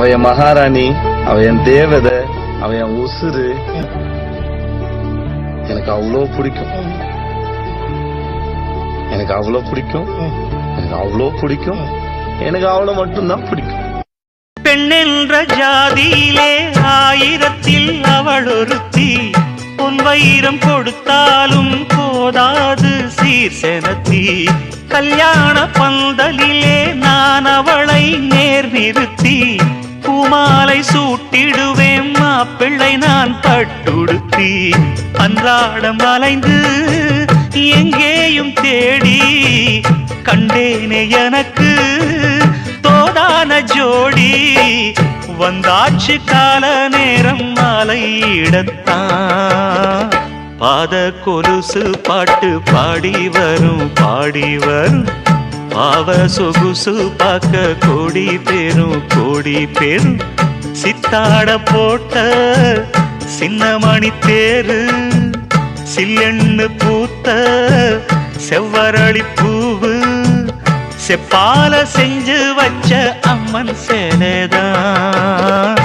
அவ என் மகாராணி, அவ என் தேவதை, அவ என் உசுறு. எனக்கு அவ்வளோ பிடிக்கும், எனக்கு அவ்வளோ பிடிக்கும், எனக்கு அவ்வளோ பிடிக்கும், எனக்கு அவ்வளோ மட்டும்தான் பிடிக்கும். பெண்ணென்ற ஜாதியிலே ஆயிரத்தில் அவள் ஒருத்தி, பொன் வைரம் கொடுத்தாலும் போதாது சீர்செனத்தி. கல்யாண பந்தலிலே நான் அவளை நேர் நிறுத்தி, பூமாலை சூட்டிடுவேன் மாப்பிள்ளை நான் பட்டுடுத்தி. அன்றாடம் அலைந்து எங்கேயும் தேடி கண்டேனே எனக்கு தோதான ஜோடி. வந்தாச்சு கால நேரம் மாலையிடத்தான், பாத கொலுசு பாட்டு பாடி வரும் பாடி வரும். பாவ சொகுசு பார்க்க கோடி பேரும். சித்தாட போட்ட சின்னமணி தேரு, சில்லெண்ணு பூத்த செவ்வரளி பூவு, செப்பால செஞ்சு வச்ச அம்மன் சேலைதான்.